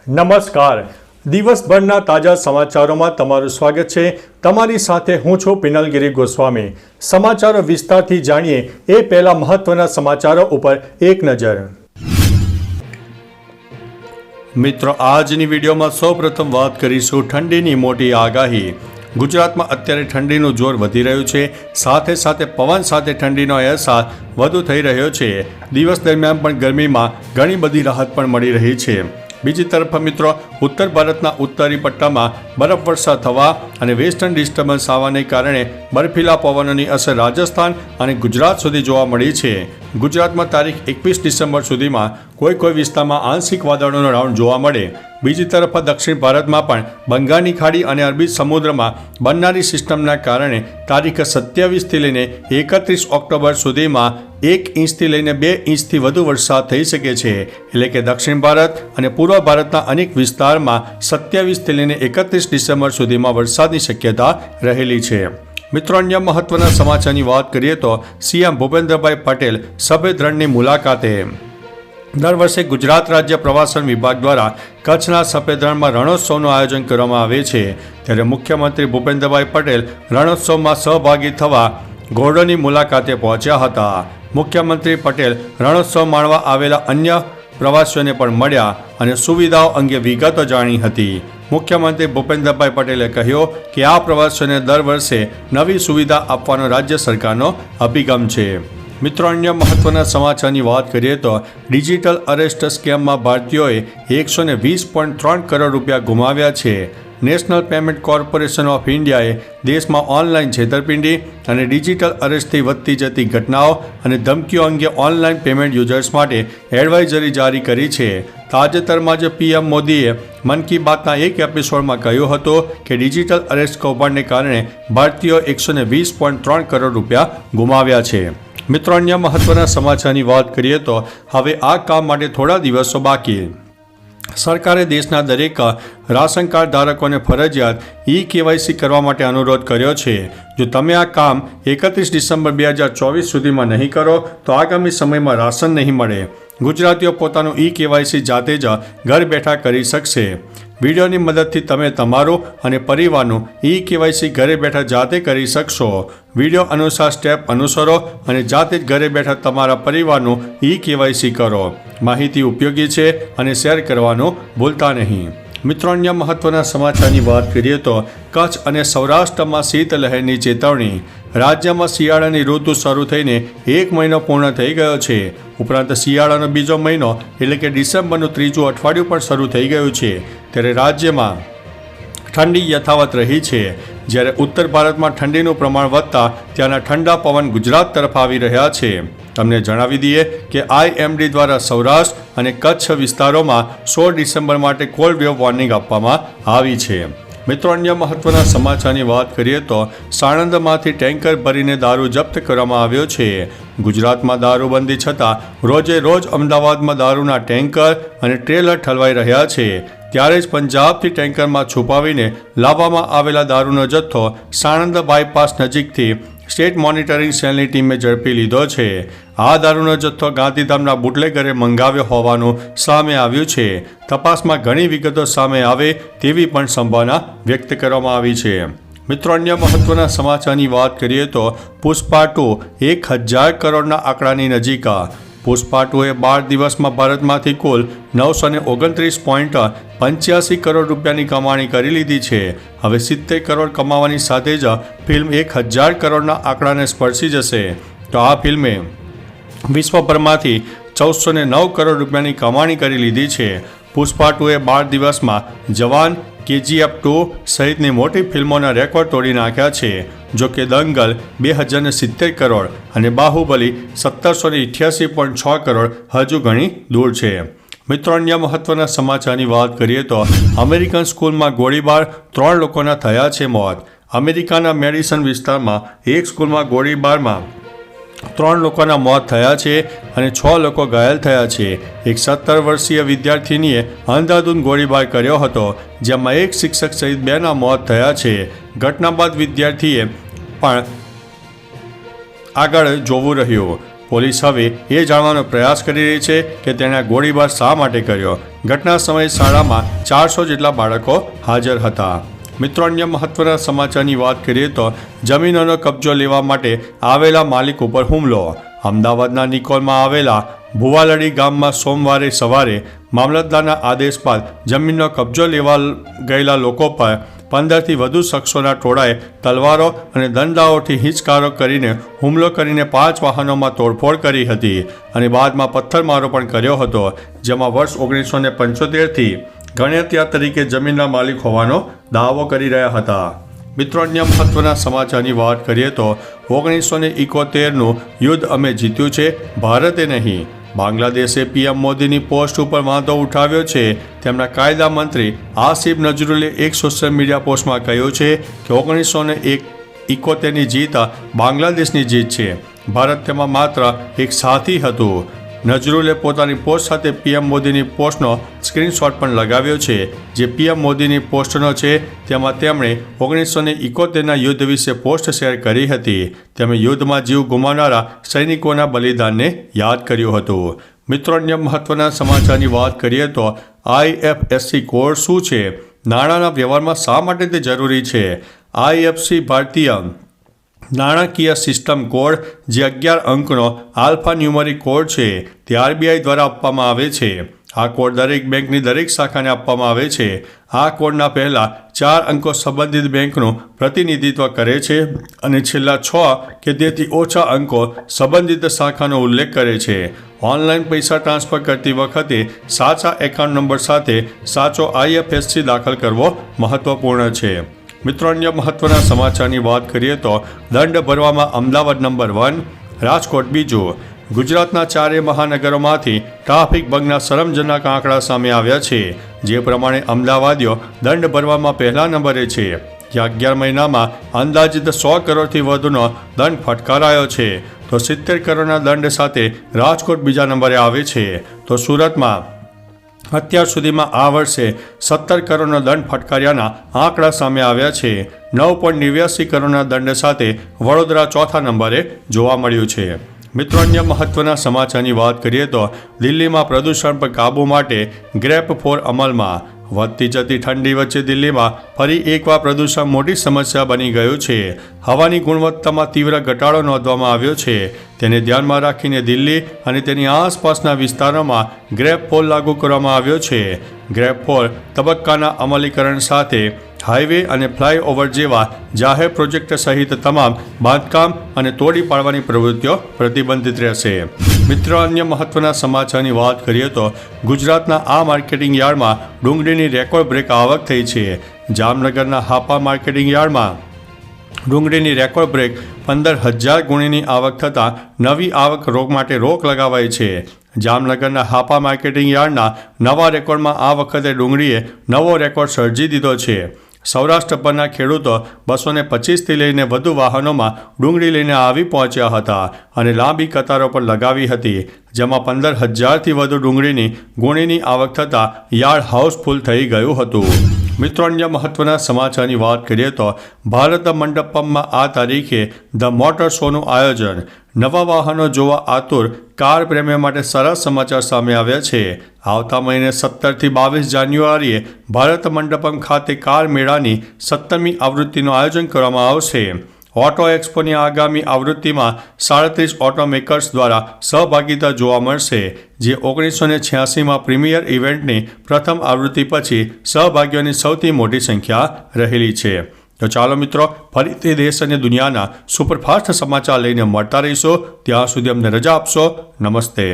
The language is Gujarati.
નમસ્કાર. દિવસભરના તાજા સમાચારોમાં તમારું સ્વાગત છે. તમારી સાથે હું છું પિનલગીરી ગોસ્વામી. સમાચારો વિસ્તારથી જાણીએ એ પહેલા મહત્વના સમાચારો ઉપર એક નજર. મિત્રો, આજની વિડીયોમાં સૌપ્રથમ વાત કરીશું ઠંડીની મોટી આગાહી. ગુજરાતમાં અત્યારે ઠંડીનું જોર વધી રહ્યું છે. સાથે સાથે પવન સાથે ઠંડીનો અહેસાસ વધુ થઈ રહ્યો છે. દિવસ દરમિયાન પણ ગરમીમાં ઘણી બધી રાહત પણ મળી રહી છે. બીજી તરફ મિત્રો, ઉત્તર ભારતના ઉત્તરી પટ્ટામાં બરફવર્ષા થવા અને વેસ્ટર્ન ડિસ્ટર્બન્સ આવવાને કારણે બર્ફીલા પવનોની અસર રાજસ્થાન અને ગુજરાત સુધી જોવા મળી છે. ગુજરાતમાં તારીખ 21 ડિસેમ્બર સુધીમાં કોઈ વિસ્તારમાં આંશિક વાદળોનો રાઉન્ડ જોવા મળે. બીજી તરફ દક્ષિણ ભારતમાં પણ બંગાળની ખાડી અને અરબી સમુદ્રમાં બનનારી સિસ્ટમના કારણે તારીખ 27થી લઈને 31 ઓક્ટોબર સુધીમાં 1 ઇંચથી લઈને 2 ઇંચથી વધુ વરસાદ થઈ શકે છે. એટલે કે દક્ષિણ ભારત અને પૂર્વ ભારતના અનેક વિસ્તારમાં 27થી લઈને 31 ડિસેમ્બર સુધીમાં વરસાદની શક્યતા રહેલી છે. મિત્રો, અન્ય મહત્વના સમાચારની વાત કરીએ તો સીએમ ભૂપેન્દ્રભાઈ પટેલ સફેદ રણની મુલાકાતે. દર વર્ષે ગુજરાત રાજ્ય પ્રવાસન વિભાગ દ્વારા કચ્છના સફેદ રણમાં રણોત્સવનું આયોજન કરવામાં આવે છે. ત્યારે મુખ્યમંત્રી ભૂપેન્દ્રભાઈ પટેલ રણોત્સવમાં સહભાગી થવા ઘોરડોની મુલાકાતે પહોંચ્યા હતા. મુખ્યમંત્રી પટેલ રણોત્સવ માણવા આવેલા અન્ય પ્રવાસીઓને પણ મળ્યા અને સુવિધાઓ અંગે વિગતો જાણી હતી. મુખ્યમંત્રી ભૂપેન્દ્રભાઈ પટેલે કહ્યું કે આ પ્રવાસીઓને દર વર્ષે નવી સુવિધા આપવાનો રાજ્ય સરકારનો અભિગમ છે. મિત્રો, અન્ય મહત્વના સમાચારની વાત કરીએ તો ડિજિટલ અરેસ્ટ સ્કેમમાં ભારતીયોએ 120.3 કરોડ રૂપિયા ગુમાવ્યા છે. નેશનલ પેમેન્ટ કોર્પોરેશન ઓફ ઇન્ડિયાએ દેશમાં ઓનલાઈન છેતરપિંડી અને ડિજિટલ અરેસ્ટથી વધતી જતી ઘટનાઓ અને ધમકીઓ અંગે ઓનલાઈન પેમેન્ટ યુઝર્સ માટે એડવાઇઝરી જારી કરી છે. તાજેતરમાં જ પીએમ મોદીએ મન કી બાતના એક એપિસોડમાં કહ્યું હતું કે ડિજિટલ અરેસ્ટ કૌભાંડને કારણે ભારતીયો 120.3 કરોડ રૂપિયા ગુમાવ્યા છે. મિત્રો, અન્ય મહત્વના સમાચારની વાત કરીએ તો હવે આ કામ માટે થોડા દિવસો બાકી. સરકારે દેશના દરેક રાશન કાર્ડ ધારકોને ફરજિયાત KYC કરવા માટે અનુરોધ કર્યો છે. જો તમે આ કામ 31 ડિસેમ્બર 2024 સુધીમાં નહીં કરો તો આગામી સમયમાં રાશન નહીં મળે. ગુજરાતીઓ પોતાનું KYC જાતે જ ઘર બેઠા કરી શકશે. વિડીયોની મદદથી તમે તમારું અને પરિવારનું KYC ઘરે બેઠા જાતે કરી શકશો. વિડીયો અનુસાર સ્ટેપ અનુસરો અને જાતે જ ઘરે બેઠા તમારા પરિવારનું KYC કરો. માહિતી ઉપયોગી છે અને શેર કરવાનું ભૂલતા નહીં. મિત્રો, અન્ય મહત્વના સમાચારની વાત કરીએ તો કચ્છ અને સૌરાષ્ટ્રમાં શીતલહેરની ચેતવણી. રાજ્યમાં શિયાળાની ઋતુ શરૂ થઈને 1 મહિનો પૂર્ણ થઈ ગયો છે. ઉપરાંત શિયાળાનો બીજો મહિનો એટલે કે ડિસેમ્બરનું ત્રીજું અઠવાડિયું પણ શરૂ થઈ ગયું છે. ત્યારે રાજ્યમાં ઠંડી યથાવત રહી છે. જ્યારે ઉત્તર ભારતમાં ઠંડીનું પ્રમાણ વધતા ત્યાંના ઠંડા પવન ગુજરાત તરફ આવી રહ્યા છે. તમને જણાવી દઈએ કે IMD દ્વારા સૌરાષ્ટ્ર અને કચ્છ વિસ્તારોમાં 16 ડિસેમ્બર માટે કોલ્ડ વેવ વોર્નિંગ આપવામાં આવી છે. મિત્રો, અન્ય મહત્વના સમાચારની વાત કરીએ તો સાણંદમાંથી ટેન્કર ભરીને દારૂ જપ્ત કરવામાં આવ્યો છે. ગુજરાતમાં દારૂબંધી છતાં રોજે રોજ અમદાવાદમાં દારૂના ટેન્કર અને ટ્રેલર ઠલવાઈ રહ્યા છે. ત્યારે જ પંજાબથી ટેન્કરમાં છુપાવીને લાવવામાં આવેલા દારૂનો જથ્થો સાણંદ બાયપાસ નજીકથી સ્ટેટ મોનિટરિંગ સેલની ટીમે ઝડપી લીધો છે. આ દારૂનો જથ્થો ગાંધીધામના બુટલેગરે મંગાવ્યો હોવાનું સામે આવ્યું છે. તપાસમાં ઘણી વિગતો સામે આવે તેવી પણ સંભાવના વ્યક્ત કરવામાં આવી છે. મિત્રો, અન્ય મહત્વના સમાચારની વાત કરીએ તો પુષ્પા 2 1000 કરોડના આંકડાની નજીક. પુષ્પા 2એ 12 દિવસમાં ભારતમાંથી કુલ 929.85 કરોડ રૂપિયાની કમાણી કરી લીધી છે. હવે 70 કરોડ કમાવાની સાથે જ ફિલ્મ 1000 કરોડના આંકડાને સ્પર્શી જશે. તો આ ફિલ્મે વિશ્વભરમાંથી 1409 કરોડ રૂપિયાની કમાણી કરી લીધી છે. પુષ્પા 2એ 12 દિવસમાં જવાન, KGF 2 સહિતની મોટી ફિલ્મોના રેકોર્ડ તોડી નાખ્યા છે. જો કે દંગલ 2070 કરોડ અને બાહુબલી 1788.6 કરોડ હજુ ઘણી દૂર છે. મિત્રો, અન્ય મહત્વના સમાચારની વાત કરીએ તો અમેરિકન સ્કૂલમાં ગોળીબાર, 3 લોકોના થયા છે મોત. અમેરિકાના મેડિસન વિસ્તારમાં એક સ્કૂલમાં ગોળીબારમાં 3 લોકોના મોત થયા છે અને 6 લોકો ઘાયલ થયા છે. એક 17 વર્ષીય વિદ્યાર્થીનીએ અંધાધૂંધ ગોળીબાર કર્યો હતો, જેમાં એક શિક્ષક સહિત 2ના મોત થયા છે. ઘટના બાદ વિદ્યાર્થીએ પણ આગળ જોવું રહ્યું. પોલીસ હવે એ જાણવાનો પ્રયાસ કરી રહી છે કે તેણે ગોળીબાર શા માટે કર્યો. ઘટના સમયે શાળામાં 400 જેટલા બાળકો હાજર હતા. મિત્રો, અન્ય મહત્વના સમાચારની વાત કરીએ તો જમીનોનો કબજો લેવા માટે આવેલા માલિક ઉપર હુમલો. અમદાવાદના નિકોલમાં આવેલા ભુવાલડી ગામમાં સોમવારે સવારે મામલતદારના આદેશ બાદ જમીનનો કબજો લેવા ગયેલા લોકો પર 15થી વધુ શખ્સોના ટોળાએ તલવારો અને દંડાઓથી હિંચકારો કરીને હુમલો કરીને 5 વાહનોમાં તોડફોડ કરી હતી અને બાદમાં પથ્થરમારો પણ કર્યો હતો, જેમાં વર્ષ 1975થી ગણ્યત્યા તરીકે જમીનના માલિક હોવાનો દાવો કરી રહ્યા હતા. મિત્રો, અન્ય મહત્વના સમાચારની વાત કરીએ તો 1971નું યુદ્ધ અમે જીત્યું છે, ભારતે નહીં. બાંગ્લાદેશે પીએમ મોદીની પોસ્ટ ઉપર વાંધો ઉઠાવ્યો છે. તેમના કાયદા મંત્રી આસિફ નજરુલે એક સોશિયલ મીડિયા પોસ્ટમાં કહ્યું છે કે 1971ની જીત બાંગ્લાદેશની જીત છે, ભારત તેમાં માત્ર એક સાથી હતું. નજરુલે પોતાની પોસ્ટ સાથે પીએમ મોદીની પોસ્ટનો સ્ક્રીનશોટ પણ લગાવ્યો છે, જે પીએમ મોદીની પોસ્ટનો છે. તેમાં તેમણે 1971ના યુદ્ધ વિશે પોસ્ટ શેર કરી હતી. તેમણે યુદ્ધમાં જીવ ગુમાવનારા સૈનિકોના બલિદાનને યાદ કર્યું હતું. મિત્રો, અન્ય મહત્વના સમાચારની વાત કરીએ તો IFSC કોડ શું છે? નાણાંના વ્યવહારમાં શા માટે તે જરૂરી છે? IFSC ભારતીય નાણાકીય સિસ્ટમ કોડ, જે 11 અંકનો આલ્ફા ન્યુમેરિક કોડ છે, તે RBI દ્વારા આપવામાં આવે છે. આ કોડ દરેક બેંકની દરેક શાખાને આપવામાં આવે છે. આ કોડના પહેલા 4 અંકો સંબંધિત બેંકનું પ્રતિનિધિત્વ કરે છે અને છેલ્લા 6 કે તેથી ઓછા અંકો સંબંધિત શાખાનો ઉલ્લેખ કરે છે. ઓનલાઈન પૈસા ટ્રાન્સફર કરતી વખતે સાચા એકાઉન્ટ નંબર સાથે સાચો IFSC દાખલ કરવો મહત્વપૂર્ણ છે. મિત્રો, અન્ય મહત્વના સમાચારની વાત કરીએ તો દંડ ભરવામાં અમદાવાદ નંબર 1, રાજકોટ બીજું. ગુજરાતના 4 મહાનગરોમાંથી ટ્રાફિક ભંગના શરમજનક આંકડા સામે આવ્યા છે. જે પ્રમાણે અમદાવાદીઓ દંડ ભરવામાં પહેલા નંબરે છે, જ્યાં 11 મહિનામાં અંદાજિત 100 કરોડથી વધુનો દંડ ફટકારાયો છે, તો 70 કરોડના દંડ સાથે રાજકોટ બીજા નંબરે આવે છે. તો સુરતમાં અત્યાર સુધીમાં આ વર્ષે 17 કરોડનો દંડ ફટકાર્યાના આંકડા સામે આવ્યા છે. 9.89 કરોડના દંડ સાથે વડોદરા ચોથા નંબરે જોવા મળ્યું છે. મિત્રો, અન્ય મહત્વના સમાચારની વાત કરીએ તો દિલ્હીમાં પ્રદૂષણ પર કાબૂ માટે ગ્રેપ 4 અમલમાં. વધતી જતી ઠંડી વચ્ચે દિલ્હીમાં ફરી એકવાર પ્રદૂષણ મોટી સમસ્યા બની ગયું છે. હવાની ગુણવત્તામાં તીવ્ર ઘટાડો નોંધવામાં આવ્યો છે. તેને ધ્યાનમાં રાખીને દિલ્હી અને તેની આસપાસના વિસ્તારોમાં ગ્રેપ 4 લાગુ કરવામાં આવ્યો છે. ગ્રેપ 4 તબક્કાના અમલીકરણ સાથે હાઈવે અને ફ્લાયઓવર જેવા જાહેર પ્રોજેક્ટ સહિત તમામ બાંધકામ અને તોડી પાડવાની પ્રવૃત્તિઓ પ્રતિબંધિત રહેશે. મિત્રો, અન્ય મહત્વના સમાચારની વાત કરીએ તો ગુજરાતના આ માર્કેટિંગ યાર્ડમાં ડુંગળીની રેકોર્ડ બ્રેક આવક થઈ છે. જામનગરના હાપા માર્કેટિંગ યાર્ડમાં ડુંગળીની રેકોર્ડ બ્રેક 15,000 ગુણીની આવક થતાં નવી આવક માટે રોક લગાવાઈ છે. જામનગરના હાપા માર્કેટિંગ યાર્ડના નવા રેકોર્ડમાં આ વખતે ડુંગળીએ નવો રેકોર્ડ સર્જી દીધો છે. સૌરાષ્ટ્ર પરના ખેડૂતો 225થી લઈને વધુ વાહનોમાં ડુંગળી લઈને આવી પહોંચ્યા હતા અને લાંબી કતારો પર લગાવી હતી, જેમાં 15,000થી વધુ ડુંગળીની ગુણીની આવક થતાં યાર્ડ હાઉસફુલ થઈ ગયું હતું. મિત્રો, અન્ય મહત્વના સમાચારની વાત કરીએ તો ભારત મંડપમમાં આ તારીખે ધ મોટર શોનું આયોજન. નવા વાહનો જોવા આતુર કાર પ્રેમીઓ માટે સરસ સમાચાર સામે આવ્યા છે. આવતા મહિને 17થી 22 જાન્યુઆરીએ ભારત મંડપમ ખાતે કાર મેળાની 17મી આવૃત્તિનું આયોજન કરવામાં આવશે. ઓટો એક્સપોની આગામી આવૃત્તિમાં 37 ઓટોમેકર્સ દ્વારા સહભાગિતા જોવા મળશે, જે 1986માં પ્રીમિયર ઇવેન્ટની પ્રથમ આવૃત્તિ પછી સહભાગીઓની સૌથી મોટી સંખ્યા રહેલી છે. તો ચાલો મિત્રો, ફરીથી દેશ અને દુનિયાના સુપરફાસ્ટ સમાચાર લઈને મળતા રહીશું. ત્યાં સુધી અમને રજા આપશો. નમસ્તે.